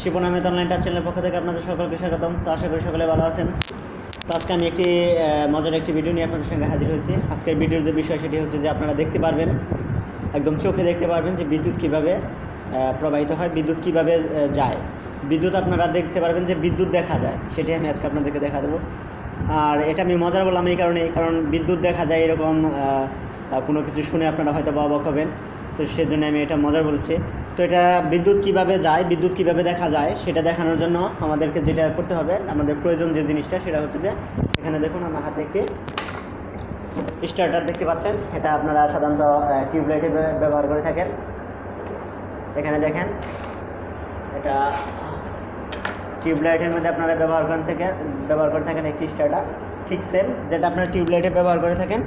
Shipon Ahmed online touch চ্যানেলের পক্ষ থেকে আপনাদের সকলকে স্বাগতম। তো আশা করি সকলে ভালো আছেন। তো আজকে আমি একটি মজার একটি ভিডিও নিয়ে আপনাদের সঙ্গে হাজির হয়েছি। আজকের ভিডিওর যে বিষয় সেটি হচ্ছে যে আপনারা দেখতে পারবেন, একদম চোখে দেখতে পারবেন যে বিদ্যুৎ কীভাবে প্রবাহিত হয়, বিদ্যুৎ কীভাবে যায়, বিদ্যুৎ আপনারা দেখতে পারবেন যে বিদ্যুৎ দেখা যায়, সেটি আমি আজকে আপনাদেরকে দেখা দেবো। আর এটা আমি মজার বললাম এই কারণ বিদ্যুৎ দেখা যায় এরকম কোনো কিছু শুনে আপনারা হয়তো অবাক হবেন, তো সেজন্য আমি এটা মজার বলছি। তো এটা বিদ্যুৎ কিভাবে যায়, বিদ্যুৎ কিভাবে দেখা যায় সেটা দেখানোর জন্য আমাদেরকে যেটা করতে হবে, আমাদের প্রয়োজন যে জিনিসটা সেটা হচ্ছে যে এখানে দেখুন আমার হাতে একটি স্টার্টার দেখতে পাচ্ছেন। এটা আপনারা সাধারণত টিউবলাইটে ব্যবহার করে থাকেন। এখানে দেখেন, এটা টিউবলাইটের মধ্যে আপনারা ব্যবহার করে থাকেন একটি স্টার্টার, ঠিক সেম যেটা আপনারা টিউবলাইটে ব্যবহার করে থাকেন।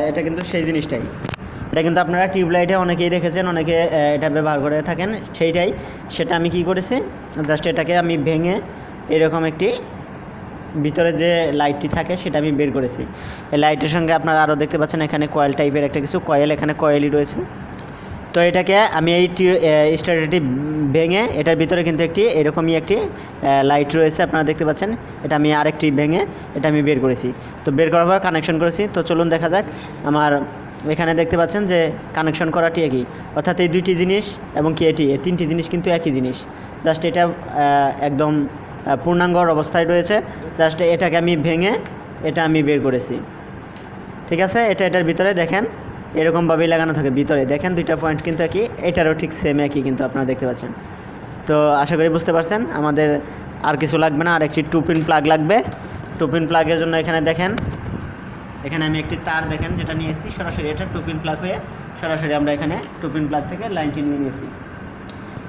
এটা কিন্তু সেই জিনিসটাই, এটা কিন্তু আপনারা টিউবলাইটে অনেকেই দেখেছেন, অনেকে এটা ব্যবহার করে থাকেন, সেটা আমি কি করেছি, জাস্ট এটাকে আমি ভেঙে এরকম একটি ভিতরে যে লাইটটি থাকে সেটা আমি বের করেছি। এই লাইটের সঙ্গে আপনারা আরও দেখতে পাচ্ছেন এখানে কয়েল টাইপের একটা কিছু এখানে কয়েলই রয়েছে। তো এটাকে আমি এই স্টার্টারটি ভেঙে এটার ভিতরে কিন্তু এরকমই একটি লাইট রয়েছে আপনারা দেখতে পাচ্ছেন, এটা আমি আরেকটি ভেঙে এটা আমি বের করেছি। তো বের করার পর কানেকশন করেছি। তো চলুন দেখা যাক। আমার এখানে দেখতে পাচ্ছেন যে কানেকশন করাটি একই, অর্থাৎ এই দুইটি জিনিস এবং এই তিনটি জিনিস কিন্তু একই জিনিস। জাস্ট এটা একদম পূর্ণাঙ্গর অবস্থায় রয়েছে। জাস্ট এটাকে আমি ভেঙে এটা আমি বের করেছি, ঠিক আছে। এটার ভিতরে দেখেন এরকমভাবেই লাগানো থাকে, ভিতরে দেখেন দুইটা পয়েন্ট কিন্তু একই, এটারও ঠিক সেম একই কিন্তু আপনারা দেখতে পাচ্ছেন। তো আশা করি বুঝতে পারছেন। আমাদের আর কিছু লাগবে না, আর একটি 2 পিন প্লাগ লাগবে। 2 পিন প্লাগের জন্য এখানে দেখেন, এখানে আমি একটি তার দেখেন যেটা নিয়েছি, সরাসরি এটা 2 পিন প্লাগ হয়ে সরাসরি আমরা এখানে 2 পিন প্লাগ থেকে লাইনটি নিয়ে নিয়েছি।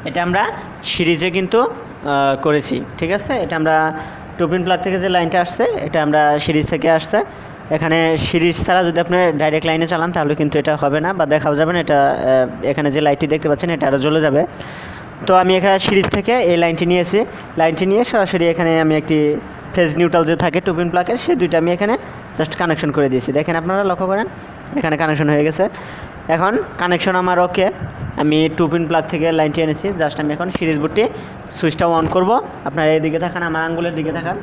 এটা আমরা সিরিজে কিন্তু করেছি, ঠিক আছে। এটা আমরা 2 পিন প্লাগ থেকে যে লাইনটা আসছে এটা আমরা সিরিজ থেকে আসছে। এখানে সিরিজ ছাড়া যদি আপনি ডাইরেক্ট লাইনে চালান তাহলে কিন্তু এটা হবে না বা দেখাও যাবে না। এটা এখানে যে লাইটটি দেখতে পাচ্ছেন এটা আরও জ্বলে যাবে। তো আমি এখানে সিরিজ থেকে এই লাইনটি নিয়েছি, লাইনটি নিয়ে সরাসরি এখানে আমি একটি ফেজ নিউট্রাল যে থাকে 2 পিন প্লাগের, সেই দুইটা আমি এখানে জাস্ট কানেকশন করে দিয়েছি। দেখেন আপনারা লক্ষ্য করেন এখানে কানেকশন হয়ে গেছে। এখন কানেকশন আমার ওকে, আমি 2 পিন প্লাগ থেকে লাইনটি এনেছি। জাস্ট আমি এখন সিরিজ বোর্ডটি সুইচটা অন করব। আপনারা এইদিকে থাকান, আমার আঙ্গুলের দিকে থাকান,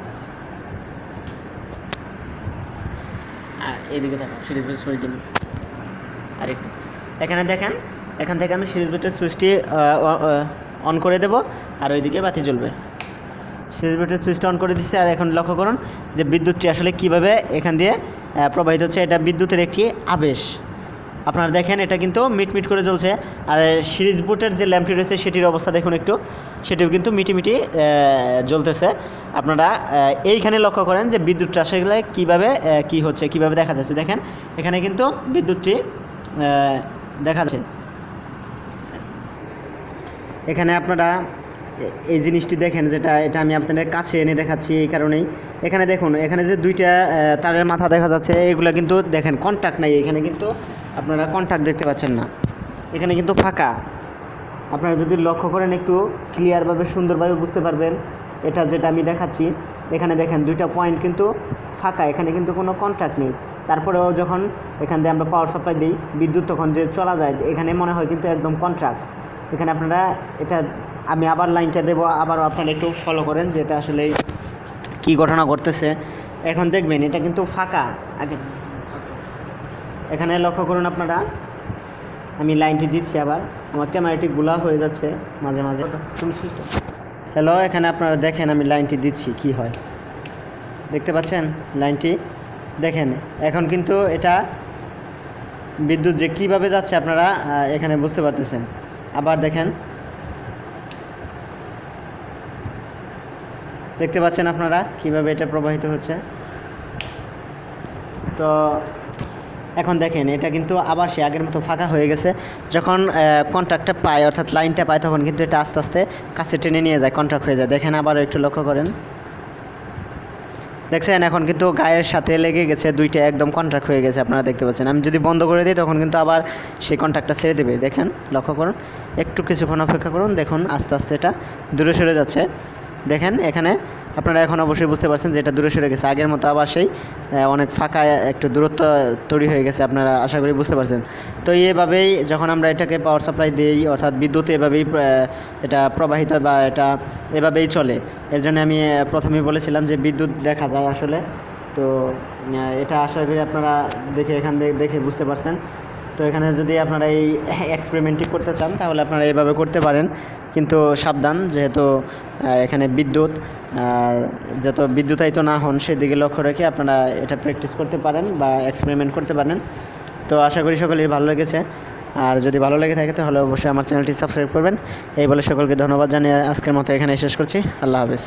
এইদিকে থাকান, সিরিজ বোর্ড সুইচ দিন আরেকটু। এখানে দেখেন, এখান থেকে আমি সিরিজ বোর্ডের সুইচটি অন করে দেব, আর ওইদিকে বাতি জ্বলবে। সিরিজ বোর্ডের সুইচটা অন করে দিচ্ছি। আর এখন লক্ষ্য করুন যে বিদ্যুৎটি আসলে কীভাবে এখান দিয়ে প্রবাহিত হচ্ছে। এটা বিদ্যুতের একটি আবেশ। আপনারা দেখেন এটা কিন্তু মিটমিট করে জ্বলছে। আর সিরিজ বোর্ডের যে ল্যাম্পটি রয়েছে সেটির অবস্থা দেখুন একটু, সেটিও কিন্তু মিটিমিটি জ্বলতেছে। আপনারা এইখানে লক্ষ্য করেন যে বিদ্যুৎটা আসলে কীভাবে দেখা যাচ্ছে। দেখেন এখানে কিন্তু বিদ্যুৎটি দেখা যাচ্ছে। এখানে আপনারা এই জিনিসটি দেখেন, এটা আমি আপনাদের কাছে এনে দেখাচ্ছি এই কারণেই। এখানে দেখুন, এখানে যে দুইটা তারের মাথা দেখা যাচ্ছে, এগুলো কিন্তু দেখেন কন্ট্যাক্ট নাই। এখানে কিন্তু আপনারা কন্ট্যাক্ট দেখতে পাচ্ছেন না, এখানে কিন্তু ফাঁকা। আপনারা যদি লক্ষ্য করেন একটু ক্লিয়ারভাবে সুন্দরভাবে বুঝতে পারবেন। এটা যেটা আমি দেখাচ্ছি, এখানে দেখেন দুইটা পয়েন্ট কিন্তু ফাঁকা, এখানে কিন্তু কোনো কন্ট্যাক্ট নেই। তারপরেও যখন এখান দিয়ে আমরা পাওয়ার সাপ্লাই দিই, বিদ্যুৎ তখন যে চলা যায়, এখানে মনে হয় কিন্তু একদম কন্ট্যাক্ট। এখানে আপনারা এটা আমি আবার লাইনটা দেবো, আবার আপনারা একটু ফলো করেন যে এটা আসলে কী ঘটনা ঘটতেছে। এখন দেখবেন এটা কিন্তু ফাঁকা। আগে এখানে লক্ষ্য করুন আপনারা, আমি লাইনটি দিচ্ছি, আবার আমার ক্যামেরাটি গুলা হয়ে যাচ্ছে মাঝে মাঝে। হ্যালো, এখানে আপনারা দেখেন আমি লাইনটি দিচ্ছি, কি হয় দেখতে পাচ্ছেন লাইনটি। দেখেন এখন কিন্তু এটা বিদ্যুৎ যে কীভাবে যাচ্ছে আপনারা এখানে বুঝতে পারতেছেন। আবার দেখেন, দেখতে পাচ্ছেন আপনারা কিভাবে এটা প্রবাহিত হচ্ছে। তো এখন দেখেন এটা কিন্তু আবার সে আগের মতো ফাঁকা হয়ে গেছে। যখন কন্ট্যাক্টটা পায়, অর্থাৎ লাইনটা পায়, তখন কিন্তু এটা আস্তে আস্তে কাছে টেনে নিয়ে যায়, কন্ট্যাক্ট হয়ে যায়। দেখেন আবার একটু লক্ষ্য করেন, দেখছেন এখন কিন্তু গায়ের সাথে লেগে গেছে, দুইটা একদম কন্ট্যাক্ট হয়ে গেছে আপনারা দেখতে পাচ্ছেন। আমি যদি বন্ধ করে দিই তখন কিন্তু আবার সেই কন্ট্যাক্টটা ছেড়ে দেবে। দেখেন লক্ষ্য করুন, একটু কিছুক্ষণ অপেক্ষা করুন, দেখুন আস্তে আস্তে এটা দূরে সরে যাচ্ছে। দেখেন এখানে আপনারা এখন অবশ্যই বুঝতে পারছেন যে এটা দূরে সরে গেছে, আগের মতো আবার সেই অনেক ফাঁকা একটু দূরত্ব তৈরি হয়ে গেছে, আপনারা আশা করি বুঝতে পারছেন। তো এভাবেই যখন আমরা এটাকে পাওয়ার সাপ্লাই দিই, অর্থাৎ বিদ্যুৎ এভাবেই এটা প্রবাহিত বা এটা এভাবেই চলে। এর জন্য আমি প্রথমেই বলেছিলাম যে বিদ্যুৎ দেখা যায় আসলে। তো এটা আশা করি আপনারা এখান থেকে দেখে বুঝতে পারছেন। তো এখানে যদি আপনারা এই এক্সপেরিমেন্টটি করতে চান তাহলে আপনারা এইভাবে করতে পারেন, কিন্তু সাবধান, যেহেতু এখানে বিদ্যুৎ আর যত বিদ্যুতায়িত না হন সেদিকে লক্ষ্য রেখে আপনারা এটা প্র্যাকটিস করতে পারেন বা এক্সপেরিমেন্ট করতে পারেন। তো আশা করি সকলেই ভালো লেগেছে, আর যদি ভালো লেগে থাকে তাহলে অবশ্যই আমার চ্যানেলটি সাবস্ক্রাইব করবেন। এই বলে সকলকে ধন্যবাদ জানিয়ে আজকের মতো এখানে শেষ করছি। আল্লাহ হাফেজ।